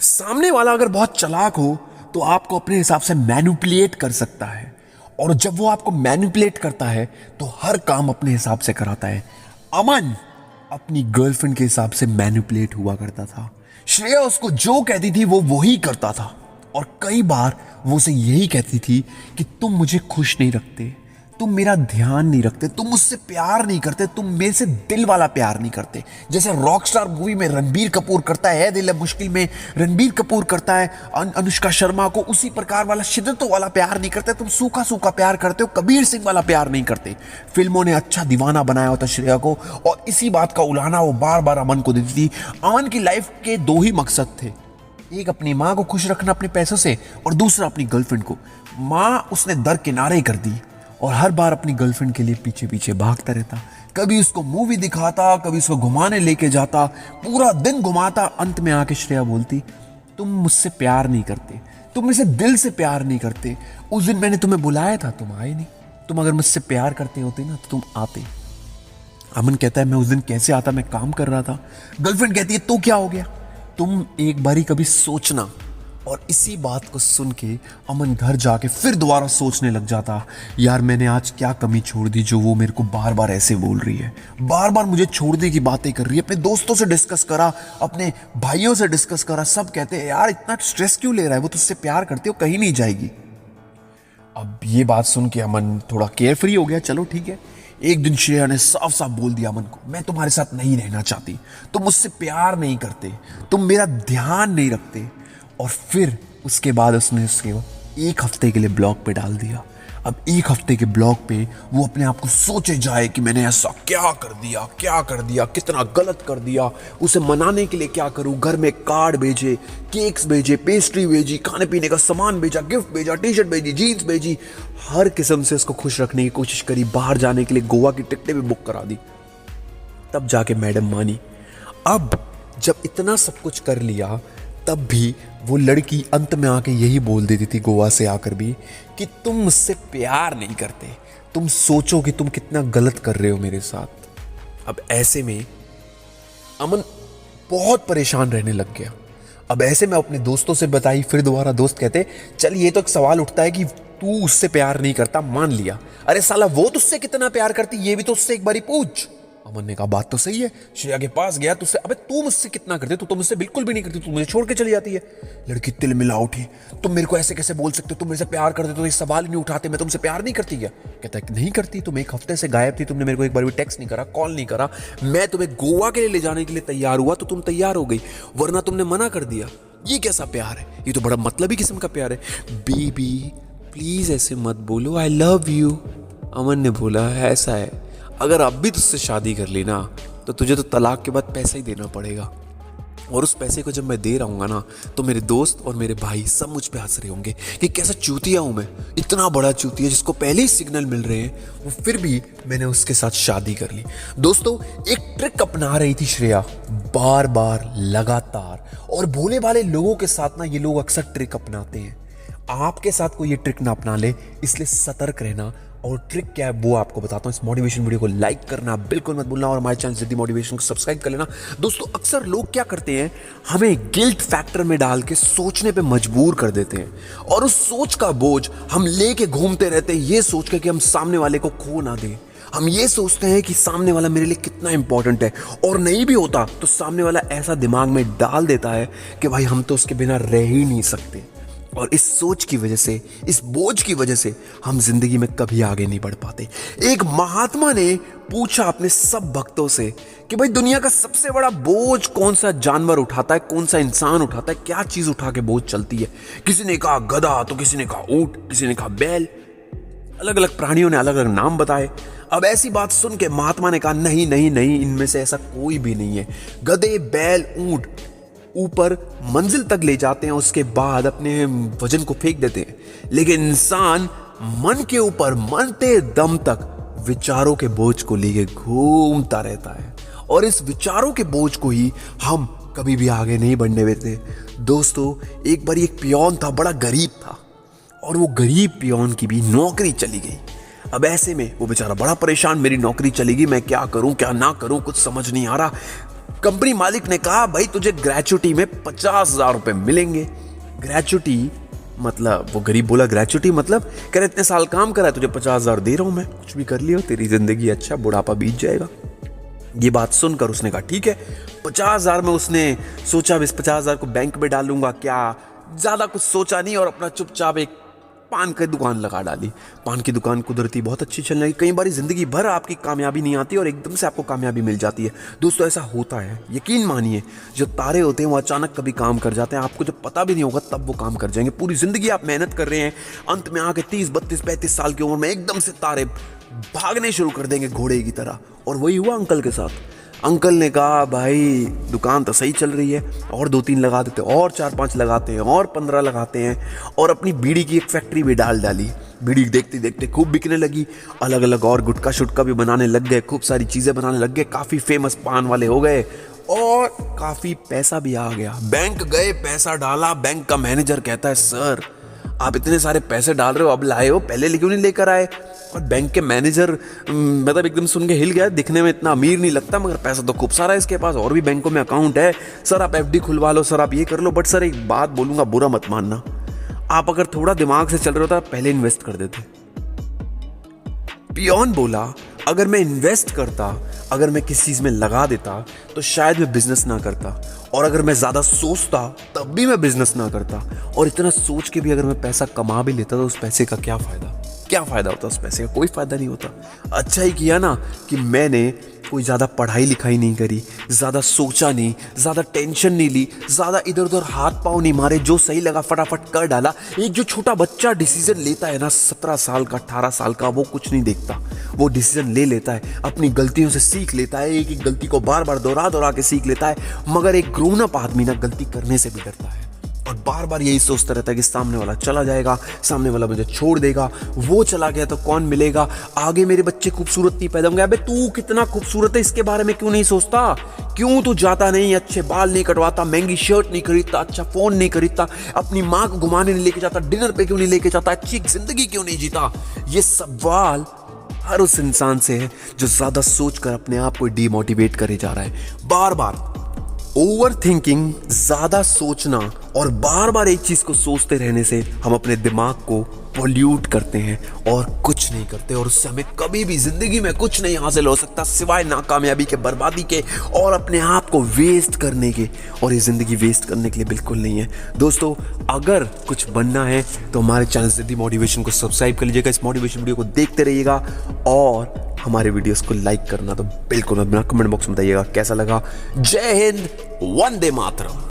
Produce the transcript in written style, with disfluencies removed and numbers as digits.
सामने वाला अगर बहुत चालाक हो तो आपको अपने हिसाब से मैनिपुलेट कर सकता है। और जब वो आपको मैनिपुलेट करता है तो हर काम अपने हिसाब से कराता है। अमन अपनी गर्लफ्रेंड के हिसाब से मैनिपुलेट हुआ करता था। श्रेया उसको जो कहती थी वो वही करता था। और कई बार वो उसे यही कहती थी कि तुम मुझे खुश नहीं रखते, तुम मेरा ध्यान नहीं रखते, तुम मुझसे प्यार नहीं करते, तुम मेरे से दिल वाला प्यार नहीं करते। जैसे रॉकस्टार मूवी में रणबीर कपूर करता है दिल है मुश्किल में, रणबीर कपूर करता है अनुष्का शर्मा को, उसी प्रकार वाला शिद्दतों वाला प्यार नहीं करते। तुम सूखा सूखा प्यार करते हो, कबीर सिंह वाला प्यार नहीं करते। फिल्मों ने अच्छा दीवाना बनाया होता श्रेया को, और इसी बात का उलाहना वो बार बार अमन को देती थी। अमन की लाइफ के दो ही मकसद थे, एक अपनी माँ को खुश रखना अपने पैसों से, और दूसरा अपनी गर्लफ्रेंड को। माँ उसने दरकिनारे कर दी और हर बार अपनी गर्लफ्रेंड के लिए पीछे पीछे भागता रहता। कभी उसको मूवी दिखाता, कभी उसको घुमाने लेके जाता, पूरा दिन घुमाता। अंत में आके श्रेया बोलती, तुम मुझसे प्यार नहीं करते, तुम मुझसे दिल से प्यार नहीं करते। उस दिन मैंने तुम्हें बुलाया था, तुम आए नहीं। तुम अगर मुझसे प्यार करते होते ना तो तुम आते। अमन कहता है मैं उस दिन कैसे आता, मैं काम कर रहा था। गर्लफ्रेंड कहती है तो क्या हो गया, तुम एक बारी कभी सोचना। और इसी बात को सुन के अमन घर जाके फिर दोबारा सोचने लग जाता, यार मैंने आज क्या कमी छोड़ दी जो वो मेरे को बार बार ऐसे बोल रही है, बार बार मुझे छोड़ने की बातें कर रही है। अपने दोस्तों से डिस्कस करा, अपने भाइयों से डिस्कस करा, सब कहते हैं यार इतना स्ट्रेस क्यों ले रहा है, वो तुझसे प्यार करती हो, कहीं नहीं जाएगी। अब ये बात सुन के अमन थोड़ा केयर फ्री हो गया, चलो ठीक है। एक दिन श्रेया ने साफ साफ बोल दिया अमन को, मैं तुम्हारे साथ नहीं रहना चाहती, तुम मुझसे प्यार नहीं करते, तुम मेरा ध्यान नहीं रखते। और फिर उसके बाद उसने उसके एक हफ्ते के लिए ब्लॉग पे डाल दिया। अब एक हफ्ते के ब्लॉग पे वो अपने आप को सोचे जाए कि मैंने ऐसा क्या कर दिया, क्या कर दिया, कितना गलत कर दिया। उसे मनाने के लिए क्या करूं, घर में कार्ड भेजे, केक्स भेजे, पेस्ट्री भेजी, खाने पीने का सामान भेजा, गिफ्ट भेजा, टी शर्ट भेजी, जीन्स भेजी, हर किस्म से उसको खुश रखने की कोशिश करी। बाहर जाने के लिए गोवा की टिकटें भी बुक करा दी, तब जाके मैडम मानी। अब जब इतना सब कुछ कर लिया तब भी वो लड़की अंत में आके यही बोल देती थी गोवा से आकर भी कि तुम मुझसे प्यार नहीं करते, तुम सोचो कि तुम कितना गलत कर रहे हो मेरे साथ। अब ऐसे में अमन बहुत परेशान रहने लग गया। अब ऐसे में अपने दोस्तों से बताई, फिर दोबारा दोस्त कहते चल ये तो एक सवाल उठता है कि तू उससे प्यार नहीं करता, मान लिया, अरे साला वो तुझसे कितना प्यार करती ये भी तो उससे एक बारी पूछ। अमन ने कहा बात तो सही है। श्रेया के पास गया, तुझसे अबे तू मुझसे कितना करती, तू तो मुझसे बिल्कुल भी नहीं करती, तू मुझे छोड़ के चली जाती है। लड़की तिल मिला उठी, तुम मेरे को ऐसे कैसे बोल सकते हो, तुम मेरे से प्यार करते तो ये सवाल ही नहीं उठाते, मैं तुमसे प्यार नहीं करती क्या। कहता है नहीं करती, तुम एक हफ्ते से गायब थी, तुमने मेरे को एक बार भी टेक्स्ट नहीं करा, कॉल नहीं करा। मैं तुम्हें गोवा के लिए ले जाने के लिए तैयार हुआ तो तुम तैयार हो गई, वरना तुमने मना कर दिया। ये कैसा प्यार है, ये तो बड़ा मतलबी किस्म का प्यार है। बेबी प्लीज ऐसे मत बोलो, आई लव यू। अमन ने बोला ऐसा है, अगर अब भी तुझसे शादी कर ली ना तो तुझे तो तलाक के बाद पैसा ही देना पड़ेगा, और उस पैसे को जब मैं दे रहूंगा ना तो मेरे दोस्त और मेरे भाई सब मुझ पे हंस रहे होंगे कि कैसा चूतिया हूं मैं, इतना बड़ा चूतिया जिसको पहले ही सिग्नल मिल रहे हैं, वो फिर भी मैंने उसके साथ शादी कर ली। दोस्तों एक ट्रिक अपना रही थी श्रेया, बार बार लगातार, और भोले भाले लोगों के साथ ना ये लोग अक्सर ट्रिक अपनाते हैं। आपके साथ कोई ये ट्रिक ना अपना ले, इसलिए सतर्क रहना। और ट्रिक क्या है वो आपको बताता हूं। इस मोटिवेशन वीडियो को लाइक करना बिल्कुल मत भूलना, और हमारे चैनल सिद्धि मोटिवेशन को सब्सक्राइब कर लेना। दोस्तों अक्सर लोग क्या करते हैं, हमें गिल्ट फैक्टर में डाल के सोचने पे मजबूर कर देते हैं, और उस सोच का बोझ हम लेके घूमते रहते हैं, ये सोच के कि हम सामने वाले को खो ना दें। हम ये सोचते हैं कि सामने वाला मेरे लिए कितना इंपॉर्टेंट है, और नहीं भी होता तो सामने वाला ऐसा दिमाग में डाल देता है कि भाई हम तो उसके बिना रह ही नहीं सकते। और इस सोच की वजह से, इस बोझ की वजह से हम जिंदगी में कभी आगे नहीं बढ़ पाते। एक महात्मा ने पूछा अपने सब भक्तों से कि भाई दुनिया का सबसे बड़ा बोझ कौन सा जानवर उठाता है, कौन सा इंसान उठाता है, क्या चीज उठा के बोझ चलती है। किसी ने कहा गधा, तो किसी ने कहा ऊंट, किसी ने कहा बैल, अलग अलग प्राणियों ने अलग अलग नाम बताए। अब ऐसी बात सुन के महात्मा ने कहा नहीं नहीं नहीं, इनमें से ऐसा कोई भी नहीं है। गधे, बैल, ऊंट ऊपर मंजिल तक ले जाते हैं, उसके बाद अपने वजन को फेंक देते हैं, लेकिन इंसान मन के ऊपर मरते दम तक विचारों के बोझ को लेके घूमता रहता है, और इस विचारों के बोझ को ही हम कभी भी आगे नहीं बढ़ने देते। दोस्तों एक बार एक पियोन था, बड़ा गरीब था, और वो गरीब पियोन की भी नौकरी चली गई। अब ऐसे में वो बेचारा बड़ा परेशान, मेरी नौकरी चली गई, मैं क्या करूं क्या ना करूं, कुछ समझ नहीं आ रहा। कंपनी मालिक ने कहा भाई तुझे ग्रेचुटी में 50,000 रुपए मिलेंगे। ग्रेचुटी मतलब, वो गरीब बोला ग्रेचुटी मतलब, कह रहे इतने साल काम करा है, तुझे 50,000 दे रहा हूं मैं, कुछ भी कर लियो, तेरी जिंदगी अच्छा, बुढ़ापा बीत जाएगा। ये बात सुनकर उसने कहा ठीक है 50,000 में उसने सोचा इस 50,000 को बैंक में डालूंगा क्या, ज्यादा कुछ सोचा नहीं और अपना चुपचाप एक पान की दुकान लगा डाली। पान की दुकान कुदरती बहुत अच्छी चल रही। कई बार जिंदगी भर आपकी कामयाबी नहीं आती और एकदम से आपको कामयाबी मिल जाती है। दोस्तों ऐसा होता है, यकीन मानिए, जो तारे होते हैं वो अचानक कभी काम कर जाते हैं, आपको जब पता भी नहीं होगा तब वो काम कर जाएंगे। पूरी जिंदगी आप मेहनत कर रहे हैं, अंत में आके 30, 32, 35 साल की उम्र में एकदम से तारे भागने शुरू कर देंगे घोड़े की तरह। और वही हुआ अंकल के साथ। अंकल ने कहा भाई दुकान तो सही चल रही है, और 2-3 लगा देते, और 4-5 लगाते हैं, और 15 लगाते हैं, और अपनी बीड़ी की एक फैक्ट्री भी डाली। बीड़ी देखते देखते खूब बिकने लगी, अलग अलग और गुटखा शुटका भी बनाने लग गए, खूब सारी चीज़ें बनाने लग गए, काफ़ी फेमस पान वाले हो गए और काफ़ी पैसा भी आ गया। बैंक गए, पैसा डाला, बैंक का मैनेजर कहता है सर आप इतने सारे पैसे डाल रहे हो, अब लाए हो, पहले क्यों नहीं लेकर आए। और बैंक के मैनेजर मतलब एकदम सुन के हिल गया, दिखने में इतना अमीर नहीं लगता मगर पैसा तो खूब सारा है इसके पास, और भी बैंकों में अकाउंट है, सर आप एफडी खुलवा लो, सर आप ये कर लो, बट सर एक बात बोलूंगा बुरा मत मानना, आप अगर थोड़ा दिमाग से चल रहे हो तो पहले इन्वेस्ट कर देते। पियोन बोला अगर मैं इन्वेस्ट करता, अगर मैं किसी चीज में लगा देता तो शायद मैं बिजनेस ना करता, और अगर मैं ज्यादा सोचता तब भी मैं बिजनेस ना करता, और इतना सोच के भी अगर मैं पैसा कमा भी लेता तो उस पैसे का क्या फायदा, क्या फायदा होता उस पैसे का, कोई फायदा नहीं होता। अच्छा ही किया ना कि मैंने कोई ज़्यादा पढ़ाई लिखाई नहीं करी, ज़्यादा सोचा नहीं, ज़्यादा टेंशन नहीं ली, ज़्यादा इधर उधर हाथ पाँव नहीं मारे, जो सही लगा फटाफट कर डाला। एक जो छोटा बच्चा डिसीजन लेता है ना, 17 साल का 18 साल का, वो कुछ नहीं देखता, वो डिसीजन ले लेता है, अपनी गलतियों से सीख लेता है, एक एक गलती को बार बार दोहरा के सीख लेता है। मगर एक ग्रोन अप आदमी ना गलती करने से भी डरता है और बार बार यही सोचता रहता है कि सामने वाला चला जाएगा, सामने वाला मुझे छोड़ देगा, वो चला गया तो कौन मिलेगा, आगे मेरे बच्चे खूबसूरत नहीं पैदा होंगे। अबे तू कितना खूबसूरत है इसके बारे में क्यों नहीं सोचता, क्यों तू जाता नहीं, अच्छे बाल नहीं कटवाता, महंगी शर्ट नहीं खरीदता, अच्छा फोन नहीं खरीदता, अपनी माँ को घुमाने नहीं लेके जाता, डिनर पे क्यों नहीं लेके जाता, अच्छी जिंदगी क्यों नहीं जीता। ये सवाल हर उस इंसान से है जो ज्यादा सोचकर अपने आप को डिमोटिवेट करे जा रहा है। बार बार ओवर थिंकिंग, ज्यादा सोचना और बार बार एक चीज को सोचते रहने से हम अपने दिमाग को पोल्यूट करते हैं और कुछ नहीं करते, और उससे हमें कभी भी जिंदगी में कुछ नहीं हासिल हो सकता सिवाय नाकामयाबी के, बर्बादी के और अपने आप को वेस्ट करने के। और ये जिंदगी वेस्ट करने के लिए बिल्कुल नहीं है। दोस्तों अगर कुछ बनना है तो हमारे चैनल ज़िद्दी मोटिवेशन को सब्सक्राइब कर लीजिएगा, इस मोटिवेशन वीडियो को देखते रहिएगा और हमारे वीडियोस को लाइक करना तो बिल्कुल मत भूलना, कमेंट बॉक्स में बताइएगा कैसा लगा। जय हिंद, वंदे मातरम।